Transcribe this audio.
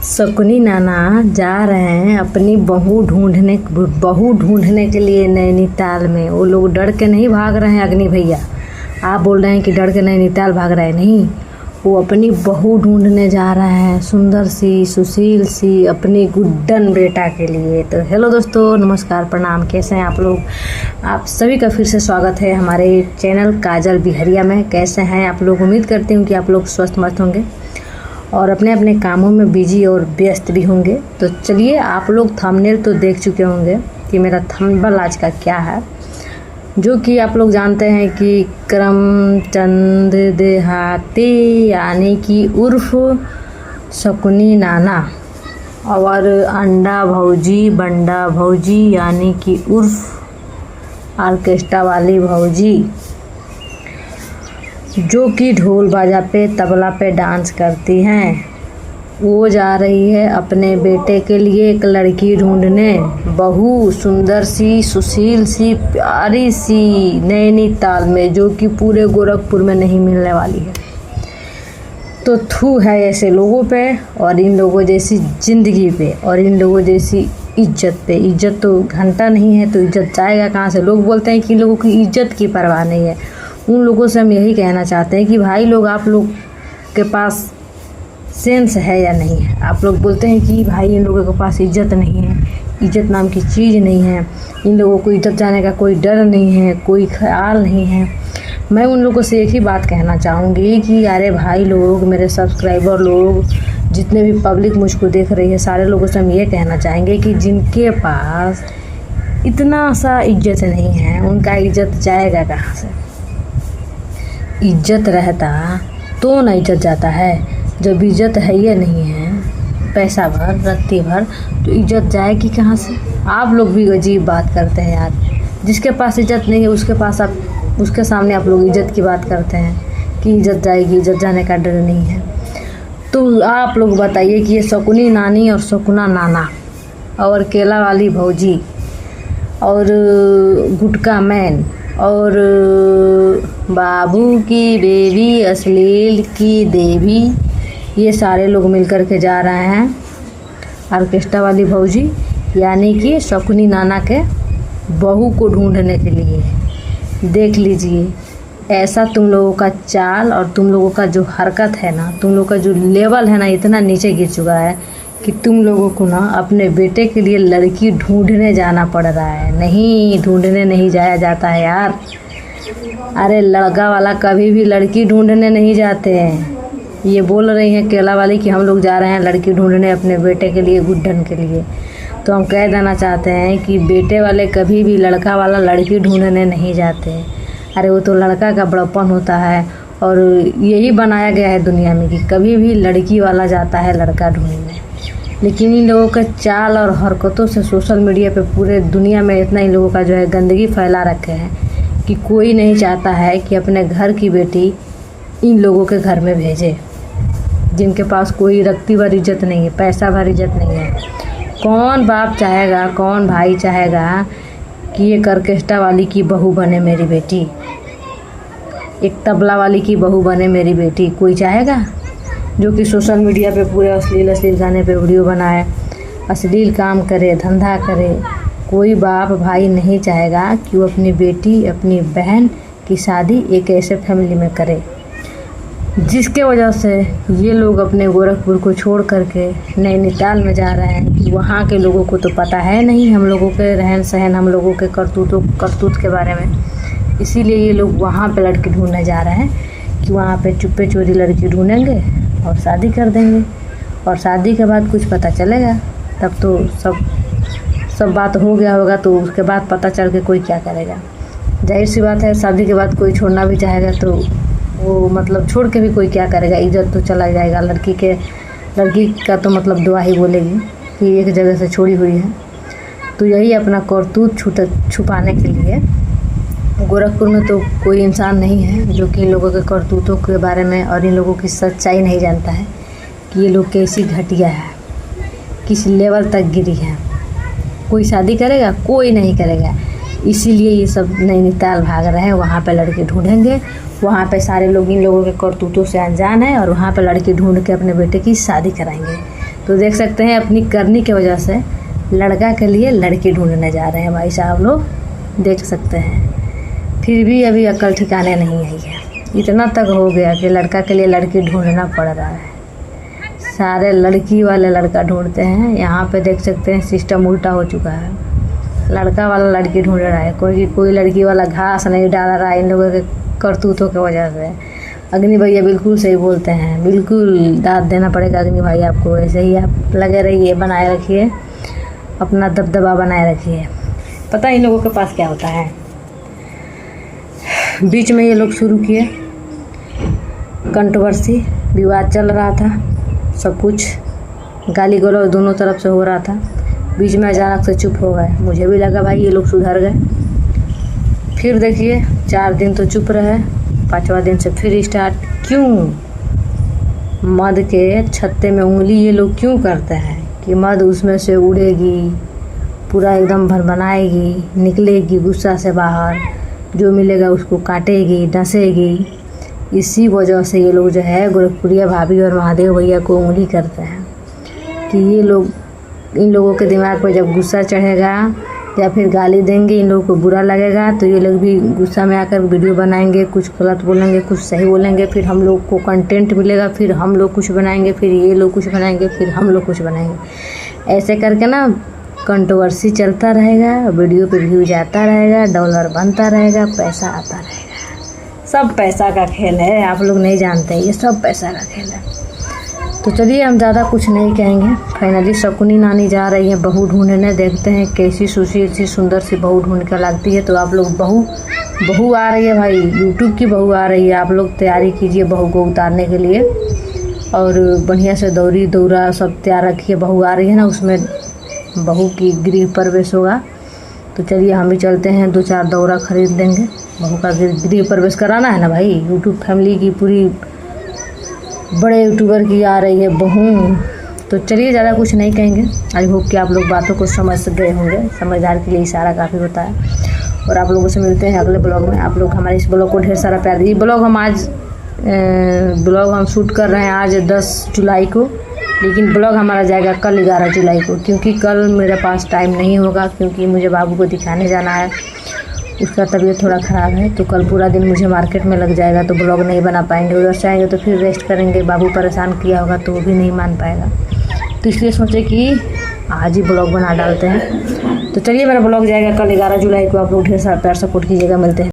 शकुनी नाना जा रहे हैं अपनी बहू ढूंढने के लिए नैनीताल में। वो लोग डर के नहीं भाग रहे हैं अग्नि भैया। आप बोल रहे हैं कि डर के नैनीताल भाग रहे हैं, नहीं, वो अपनी बहू ढूंढने जा रहे हैं, सुंदर सी सुशील सी अपनी गुड्डन बेटा के लिए। तो हेलो दोस्तों, नमस्कार, प्रणाम, कैसे हैं आप लोग। आप सभी का फिर से स्वागत है हमारे चैनल काजल बिहरिया में। कैसे हैं आप लोग। उम्मीद करती हूँ कि आप लोग स्वस्थ मस्त होंगे और अपने अपने कामों में बिजी और व्यस्त भी होंगे। तो चलिए, आप लोग थंबनेल तो देख चुके होंगे कि मेरा थंबनेल आज का क्या है, जो कि आप लोग जानते हैं कि करमचंद देहाती यानी कि उर्फ शकुनी नाना और अंडा भौजी बंडा भौजी यानी कि उर्फ ऑर्केस्ट्रा वाली भौजी, जो कि ढोल बाजा पे तबला पे डांस करती हैं, वो जा रही है अपने बेटे के लिए एक लड़की ढूंढने। बहू सुंदर सी सुशील सी प्यारी सी नैनीताल में, जो कि पूरे गोरखपुर में नहीं मिलने वाली है। तो थू है ऐसे लोगों पे और इन लोगों जैसी ज़िंदगी पे और इन लोगों जैसी इज्जत पे। इज्जत तो घंटा नहीं है तो इज्जत जाएगा कहाँ से। लोग बोलते हैं कि इन लोगों की इज्जत की परवाह नहीं है। उन लोगों से हम यही कहना चाहते हैं कि भाई लोग, आप लोग के पास सेंस है या नहीं है। आप लोग बोलते हैं कि भाई इन लोगों के पास इज्जत नहीं है, इज्जत नाम की चीज़ नहीं है, इन लोगों को इज्जत जाने का कोई डर नहीं है, कोई ख्याल नहीं है। मैं उन लोगों से एक ही बात कहना चाहूँगी कि अरे भाई लोग, मेरे सब्सक्राइबर लोग, जितने भी पब्लिक मुझको देख रही है, सारे लोगों से हम ये कहना चाहेंगे कि जिनके पास इतना सा इज्जत नहीं है, उनका इज्जत जाएगा कहाँ से। इज्जत रहता तो ना इज्जत जाता है। जब इज्जत है या नहीं है, पैसा भर रत्ती भर, तो इज्जत जाएगी कहाँ से। आप लोग भी अजीब बात करते हैं यार। जिसके पास इज्जत नहीं है उसके सामने आप लोग इज्जत की बात करते हैं कि इज्जत जाएगी, इज्जत जाने का डर नहीं है। तो आप लोग बताइए कि ये शकुनी नानी और शकुना नाना और केला वाली भौजी और गुटका मैन और बाबू की बेबी अश्लील की देवी, ये सारे लोग मिलकर के जा रहे हैं ऑर्केस्ट्रा वाली भौजी यानी कि शकुनी नाना के बहू को ढूंढने के लिए। देख लीजिए, ऐसा तुम लोगों का चाल और तुम लोगों का जो हरकत है ना, तुम लोगों का जो लेवल है ना, इतना नीचे गिर चुका है कि तुम लोगों को ना अपने बेटे के लिए लड़की ढूंढने जाना पड़ रहा है। नहीं, ढूंढने नहीं जाया जाता है यार। अरे लड़का वाला कभी भी लड़की ढूंढने नहीं जाते हैं। ये बोल रही हैं केला वाली कि हम लोग जा रहे हैं लड़की ढूंढने अपने बेटे के लिए, गुड्डन के लिए। तो हम कह देना चाहते हैं कि बेटे वाले कभी भी लड़का वाला लड़की ढूंढने नहीं जाते। अरे वो तो लड़का का बड़प्पन होता है और यही बनाया गया है दुनिया में कि कभी भी लड़की वाला जाता है लड़का ढूंढने। लेकिन इन लोगों के चाल और हरकतों से सोशल मीडिया पे पूरे दुनिया में इतना इन लोगों का जो है गंदगी फैला रखे हैं कि कोई नहीं चाहता है कि अपने घर की बेटी इन लोगों के घर में भेजे, जिनके पास कोई रत्ती भर इज्जत नहीं है, पैसा भर इज्जत नहीं है। कौन बाप चाहेगा, कौन भाई चाहेगा कि ये ऑर्केस्ट्रा वाली की बहू बने मेरी बेटी, एक तबला वाली की बहू बने मेरी बेटी। कोई चाहेगा जो कि सोशल मीडिया पे पूरे अश्लील गाने पे वीडियो बनाए, अश्लील काम करे, धंधा करे। कोई बाप भाई नहीं चाहेगा कि वो अपनी बेटी, अपनी बहन की शादी एक ऐसे फैमिली में करे, जिसके वजह से ये लोग अपने गोरखपुर को छोड़ करके नैनीताल में जा रहे हैं। कि वहाँ के लोगों को तो पता है नहीं हम लोगों के रहन सहन, हम लोगों के करतूत के बारे में। इसीलिए ये लोग वहाँ पे लड़की ढूंढने जा रहे हैं कि वहाँ पे चुप्पे चोरी लड़की ढूंढेंगे और शादी कर देंगे। और शादी के बाद कुछ पता चलेगा, तब तो सब बात हो गया होगा। तो उसके बाद पता चल के कोई क्या करेगा। जाहिर सी बात है, शादी के बाद कोई छोड़ना भी चाहेगा तो वो मतलब छोड़ के भी कोई क्या करेगा, इज्जत तो चला जाएगा। लड़की का तो मतलब दुआ ही बोलेगी कि एक जगह से छोड़ी हुई है। तो यही अपना करतूत छुपाने के लिए गोरखपुर में तो कोई इंसान नहीं है जो कि इन लोगों के करतूतों के बारे में और इन लोगों की सच्चाई नहीं जानता है कि ये लोग कैसी घटिया है, किस लेवल तक गिरी है। कोई शादी करेगा? कोई नहीं करेगा। इसीलिए ये सब नैनीताल भाग रहे हैं, वहाँ पे लड़के ढूंढेंगे। वहाँ पे सारे लोग इन लोगों के करतूतों से अनजान है और वहाँ पे लड़की ढूंढ के अपने बेटे की शादी कराएंगे। तो देख सकते हैं अपनी करनी की वजह से लड़का के लिए लड़की ढूंढने जा रहे हैं भाई साहब लोग, देख सकते हैं। फिर भी अभी अकल ठिकाने नहीं आई है। इतना तक हो गया कि लड़का के लिए लड़की ढूंढना पड़ रहा है। सारे लड़की वाले लड़का ढूंढते हैं। यहाँ पे देख सकते हैं सिस्टम उल्टा हो चुका है। लड़का वाला लड़की ढूंढ रहा है, कोई लड़की वाला घास नहीं डाल रहा है इन लोगों के करतूतों की वजह से। अग्नि भैया बिल्कुल सही बोलते हैं, बिल्कुल दाद देना पड़ेगा अग्नि भाई आपको। ऐसे ही आप लगे रहिए, बनाए रखिए अपना दबदबा, बनाए रखिए। पता है इन लोगों के पास क्या होता है। बीच में ये लोग शुरू किए कंट्रोवर्सी, विवाद चल रहा था, सब कुछ गाली गलौज दोनों तरफ से हो रहा था। बीच में अचानक से चुप हो गए। मुझे भी लगा भाई ये लोग सुधर गए। फिर देखिए 4 दिन तो चुप रहे, 5वां दिन से फिर स्टार्ट। क्यों? मद के छत्ते में उंगली ये लोग क्यों करते हैं कि मद उसमें से उड़ेगी, पूरा एकदम भनभनाएगी, निकलेगी गुस्सा से बाहर, जो मिलेगा उसको काटेगी, डसेगी। इसी वजह से ये लोग जो है गोरखपुरिया भाभी और महादेव भैया को उंगली करते हैं कि ये लोग, इन लोगों के दिमाग पर जब गुस्सा चढ़ेगा या फिर गाली देंगे, इन लोगों को बुरा लगेगा, तो ये लोग भी गुस्सा में आकर वीडियो बनाएंगे, कुछ गलत बोलेंगे, कुछ सही बोलेंगे, फिर हम लोग को कंटेंट मिलेगा, फिर हम लोग कुछ बनाएंगे, फिर ये लोग कुछ बनाएंगे, फिर हम लोग कुछ बनाएंगे। ऐसे करके ना कंट्रोवर्सी चलता रहेगा, वीडियो पे व्यूज आता रहेगा, डॉलर बनता रहेगा, पैसा आता रहेगा। सब पैसा का खेल है, आप लोग नहीं जानते, ये सब पैसा का खेल है। तो चलिए हम ज़्यादा कुछ नहीं कहेंगे। फाइनली शकुनी नानी जा रही है बहू ढूंढने, देखते हैं कैसी सुशील सी सुंदर सी बहू ढूंढ कर लगती है। तो आप लोग बहू आ रही है भाई, यूट्यूब की बहू आ रही है, आप लोग तैयारी कीजिए बहू को उतारने के लिए, और बढ़िया से दौरी दौरा सब तैयार रखिए। बहू आ रही है ना, उसमें बहू की गृह प्रवेश होगा। तो चलिए हम भी चलते हैं, 2-4 दौरा खरीद लेंगे। बहू का गृह प्रवेश कराना है ना भाई, यूट्यूब फैमिली की पूरी बड़े यूट्यूबर की आ रही है बहू। तो चलिए ज़्यादा कुछ नहीं कहेंगे। आई होप कि आप लोग बातों को समझ गए होंगे। समझदार के लिए इशारा काफ़ी होता है। और आप लोगों से मिलते हैं अगले ब्लॉग में। आप लोग हमारे इस ब्लॉग को ढेर सारा प्यार दीजिए। ब्लॉग हम शूट कर रहे हैं आज 10 जुलाई को, लेकिन ब्लॉग हमारा जाएगा कल 11 जुलाई को, क्योंकि कल मेरे पास टाइम नहीं होगा, क्योंकि मुझे बाबू को दिखाने जाना है। उसका तबीयत थोड़ा ख़राब है, तो कल पूरा दिन मुझे मार्केट में लग जाएगा, तो ब्लॉग नहीं बना पाएंगे। उधर से आएंगे तो फिर रेस्ट करेंगे, बाबू परेशान किया होगा तो वो भी नहीं मान पाएगा। तो इसलिए सोचे कि आज ही ब्लॉग बना डालते हैं। तो चलिए मेरा ब्लॉग जाएगा कल 11 जुलाई को। आप लोग ढेर सारा प्यार सपोर्ट कीजिएगा। मिलते हैं।